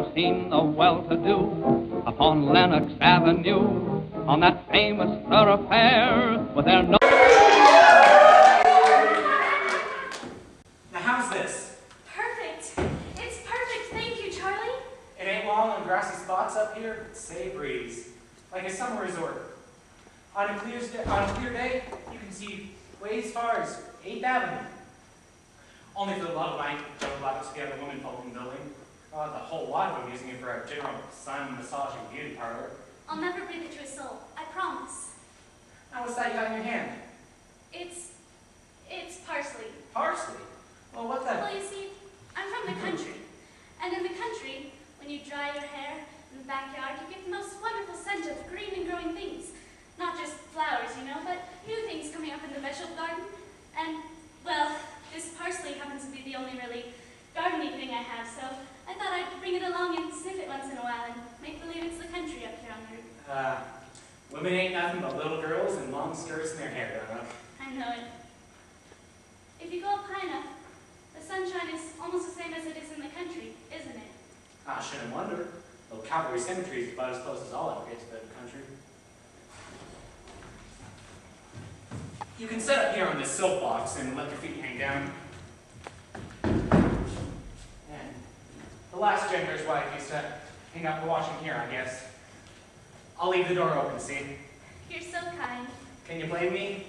ever seen the well-to-do upon Lenox Avenue, on that famous thoroughfare with their no... Now how's this? Perfect. It's perfect. Thank you, Charlie. It ain't long on grassy spots up here, but say breeze. Like a summer resort. On a clear day, you can see way as far as 8th Avenue. Only for the love of night, Joe allowed us to get a woman folk in the building. The whole lot of them using it for a general sun, massage, and beauty parlor. I'll never breathe it to a soul. I promise. Now what's that you got in your hand? It's parsley. Parsley? Well, what's that? Well, you see, I'm from the country. And in the country, when you dry your hair in the backyard, you get the most wonderful scent of green and growing things. Not just flowers, you know, but new things coming up in the vegetable garden. And, well, this parsley happens to be the only really gardening thing I have, so I thought I'd bring it along and sniff it once in a while and make believe it's the country up here on the roof. Women ain't nothing but little girls in long skirts in their hair, don't know. I know it. If you go up high enough, the sunshine is almost the same as it is in the country, isn't it? I shouldn't wonder. Though Calvary Cemetery is about as close as I'll ever get to the country. You can sit up here on this soapbox and let your feet hang down. And the last gender's wife used to hang out the washing here, I guess. I'll leave the door open, see? You're so kind. Can you blame me?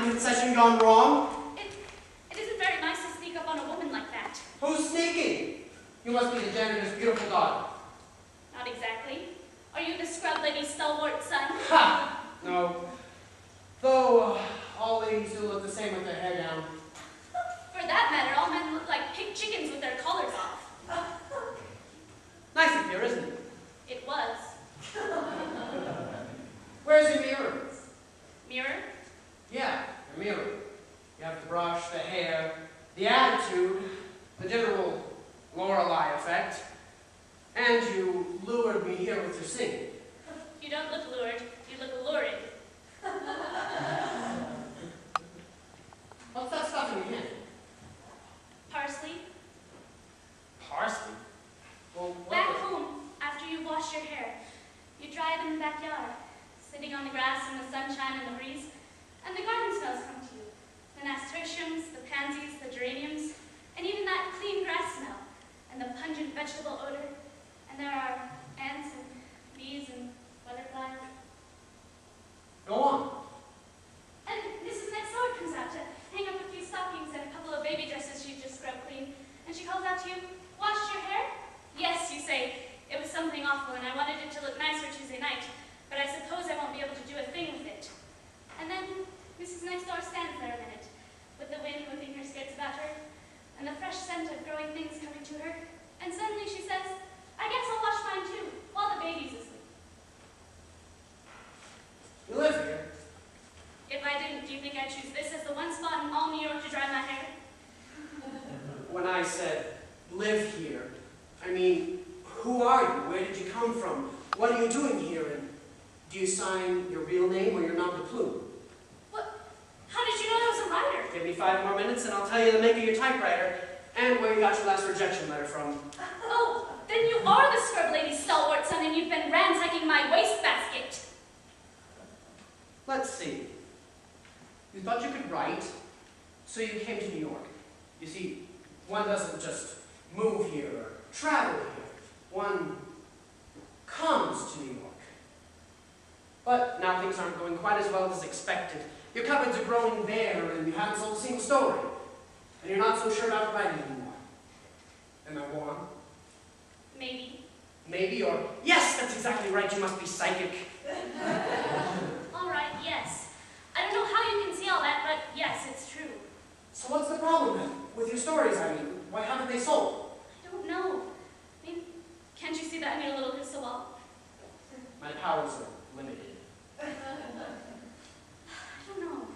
Concession gone wrong? It isn't very nice to sneak up on a woman like that. Who's sneaking? You must be the janitor's beautiful daughter. Not exactly. Are you the scrub lady's stalwart son? Ha! No. Though, all ladies do look the same with their hair down. For that matter, all men look like pig chickens with their collars off. Nice up here, isn't it? It was. Where's your mirror? Mirror? Yeah, a mirror. You have the brush, the hair, the attitude, the general Lorelei effect, and you lured me here with your singing. You don't look lured, you look alluring. What's that stuff in your hand? Parsley? Parsley? Well, Back home, after you wash your hair, you dry it in the backyard, sitting on the grass in the sunshine and the breeze. And the garden smells come to you. The nasturtiums, the pansies, the geraniums, and even that clean grass smell, and the pungent vegetable odor. And there are ants and bees and butterflies. Go on. And Mrs. Next Door comes out to hang up a few stockings and a couple of baby dresses she just scrubbed clean. And she calls out to you, "Washed your hair?" "Yes," you say. "It was something awful, and I wanted it to look nice for Tuesday night, but I suppose I won't be able to do a thing with it." And then Mrs. Next Door stands there a minute, with the wind whipping her skirts about her, and the fresh scent of growing things coming to her, and suddenly she says, "I guess I'll wash mine too, while the baby's asleep." You live here? If I didn't, do you think I'd choose this as the one spot in all New York to dry my hair? When I said live here, I mean, who are you? Where did you come from? What are you doing here? And do you sign your real name or your nom de plume? What? How did you know I was a writer? Give me 5 more minutes and I'll tell you the make of your typewriter and where you got your last rejection letter from. Oh, then you are the scrub lady's stalwart son and you've been ransacking my wastebasket. Let's see. You thought you could write, so you came to New York. You see, one doesn't just move here or travel here. One comes to New York. But now things aren't going quite as well as expected. Your cupboards are growing bare and you haven't sold a single story. and you're not so sure about writing anymore. Am I wrong? Maybe. Maybe, or yes, that's exactly right, you must be psychic. All right, yes. I don't know how you can see all that, but yes, it's true. So what's the problem then? With your stories, I mean? Why haven't they sold? I don't know. I mean, can't you see that I need a little crystal ball? My powers are limited. I don't know.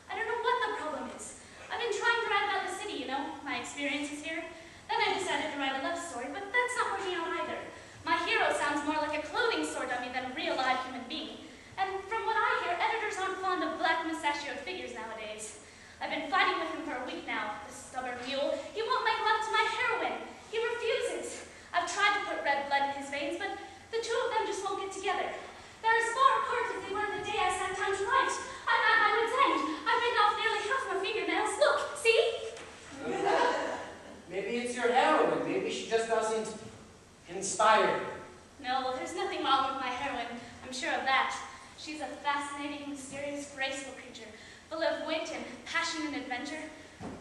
I don't know what the problem is. I've been trying to write about the city, you know, my experiences here. Then I decided to write a love story, but that's not working out either. My hero sounds more like a clothing store dummy than a real live human being. And from what I hear, editors aren't fond of black mustachioed figures nowadays. I've been fighting with him for a week now, this stubborn mule. He won't make love to my heroine. He refuses. I've tried to put red blood in his veins, but the two of them just won't get together. They're as far apart as they were the day I sat down to write. I'm at my wit's end. I've bitten off nearly half my fingernails. Look, see? Maybe it's your heroine. Maybe she just doesn't inspire you. No, there's nothing wrong with my heroine. I'm sure of that. She's a fascinating, mysterious, graceful creature, full of wit and passion and adventure.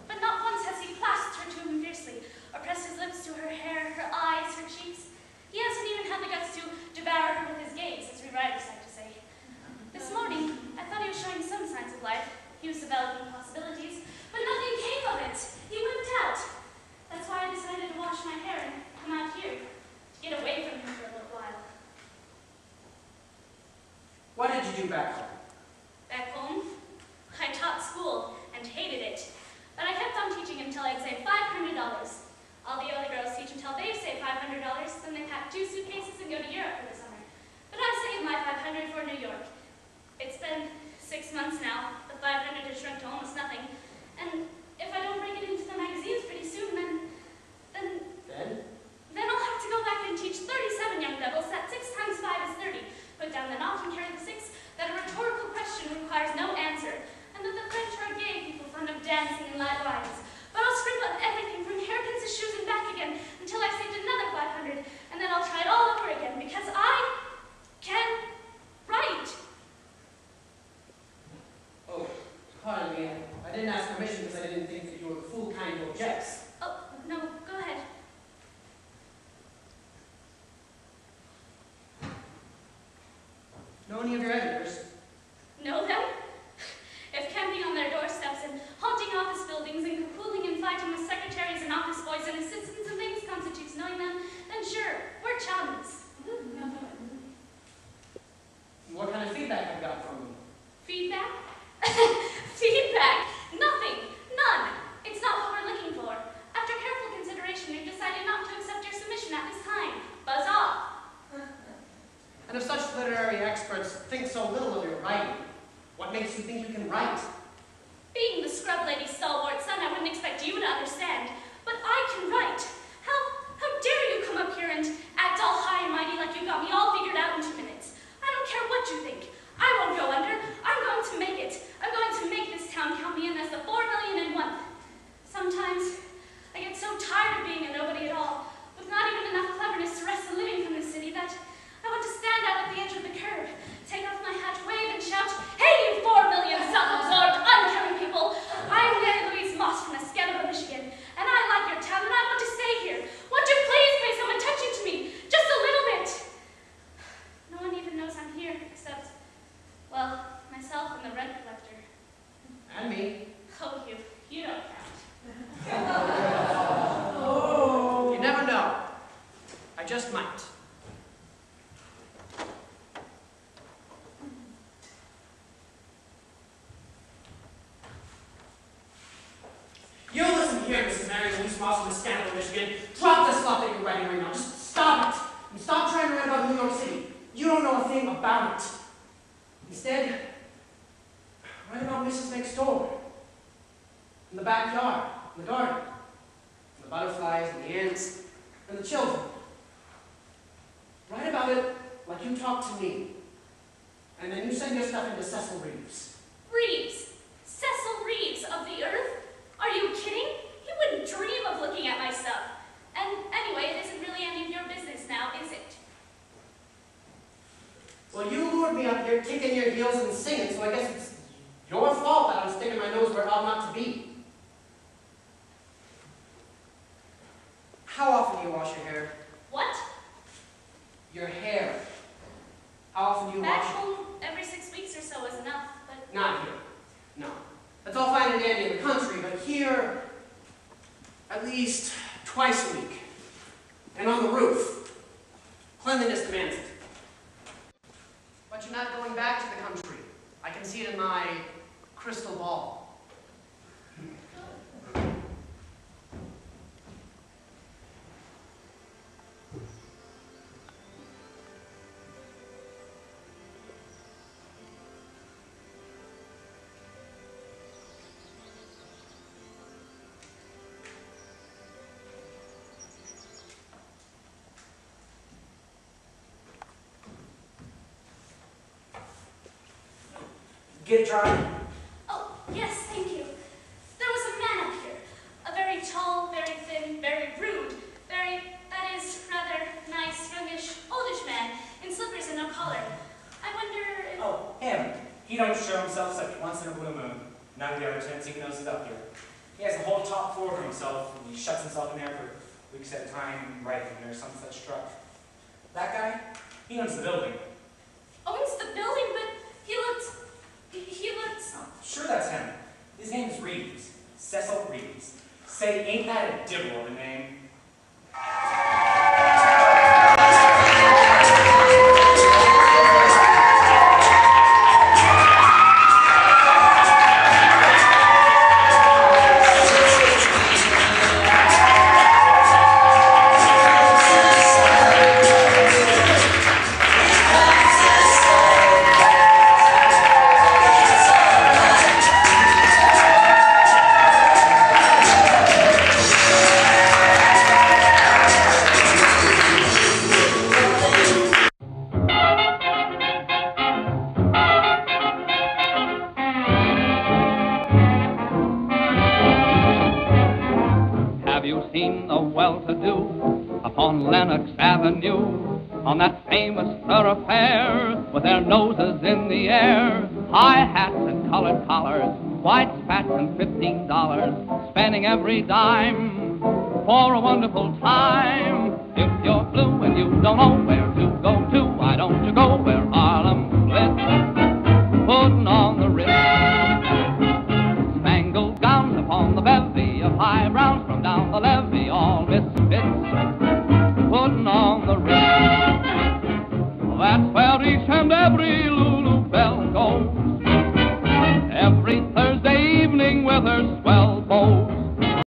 But not once has he clasped her to him fiercely, or pressed his lips to her hair, her eyes, her cheeks. He hasn't even had the guts to devour her with his gaze, as we writers like to say. This morning, I thought he was showing some signs of life. He was developing possibilities, but nothing came of it. He wimped out. That's why I decided to wash my hair and come out here, to get away from him for a little while. What did you do back home? Back home, I taught school and hated it. But I kept on teaching until I'd saved $500. All the other girls teach until they've saved $500, then they pack 2 suitcases and go to Europe for the summer. But I've saved my $500 for New York. It's been 6 months now. The $500 has shrunk to almost nothing. And if I don't bring it into the magazines pretty soon, then I'll have to go back and teach 37 young devils that 6 times 5 is 30. Put down the knot and carry the 6, that a rhetorical question requires no answer, and that the French are gay people fond of dancing and light wines. But I'll scribble on everything from hairpins to shoes and back again until I've saved another $500, and then I'll try it all over again because I can write. Oh, pardon me. I didn't ask permission because I didn't think that you were the fool kind who objects. Oh, no, go ahead. Know any of your editors? Know them? If camping on their doorsteps and haunting office buildings and carpooling and fighting with secretaries and office boys and assistants and things constitutes knowing them, then sure, we're chums. What kind of feedback have you got from them? Feedback? Feedback? Nothing. None. It's not what we're looking for. After careful consideration, we've decided not to accept your submission at this time. Buzz off. And if such literary experts think so little of your writing, what makes you think you can write? Being the scrub lady's stalwart son, I wouldn't expect you to understand. But I can write. How dare you come up here and act all high and mighty like you got me all figured out in 2 minutes? I don't care what you think. I won't go under. I'm going to make it. I'm going to make this town count me in as the 4,000,001. Sometimes I get so tired of being a nobody at all, with not even enough cleverness to wrest a living from this city, that I want to stand out at the edge of the curb, take off my hat, wave, and shout, "Hey, you 4,000,000 self-absorbed, uncaring people! I'm Mary Louise Moss from Escanaba, Michigan, and I like your town, and I want to stay here. Won't you please pay some attention to me? Just a little bit." No one even knows I'm here, except, well, myself and the rent collector. And me. Oh, you don't count. Oh. You never know. I just might. You listen here, Mrs. Mary Louise Moss from Escanaba, Michigan. Drop the stuff that you're writing right now. Just stop it. And stop trying to write about New York City. You don't know a thing about it. Instead, write about Mrs. Next Door. In the backyard, in the garden. And the butterflies, and the ants, and the children. Write about it like you talk to me. And then you send your stuff into Cecil Reeves. Reeves? Cecil Reeves of the Earth? Are you kidding? He wouldn't dream of looking at my stuff. And anyway, it isn't really any of your business now, is it? Well, you lured me up here kicking your heels and singing, so I guess it's your fault that I'm sticking my nose where it ought not to be. often do you wash your hair? What? Your hair. How often do you Back wash it? home, every 6 weeks or so is enough, but... Not here. No. That's all fine and dandy in the country, but here, at least twice a week. And on the roof. Cleanliness demands it. But you're not going back to the country. I can see it in my crystal ball. Get it dry? Oh, yes, thank you. There was a man up here. A very tall, very thin, very rude, that is, rather nice, youngish, oldish man, in slippers and no collar. I wonder if... Oh, him. He don't show himself except once in a blue moon. None of the other tenants even knows he's up here. He has a whole top floor to himself, and he shuts himself in there for weeks at a time, right when there's some such truck. That guy, he owns the building. Owns the building, but he looked... Oh, sure that's him. His name's Reeves. Cecil Reeves. Say, ain't that a dibble of a name? Have you seen the well-to-do upon Lenox Avenue, on that famous thoroughfare, with their noses in the air, high hats and colored collars, white spats and $15, spending every dime for a wonderful time? If you're blue and you don't know where to go to, why don't you go where Harlem splits, putting on the wrist, spangled gowns upon the bevy of high browns from down the levee, all misfits, putting on the wrist. That's where each and every Lulu belle goes.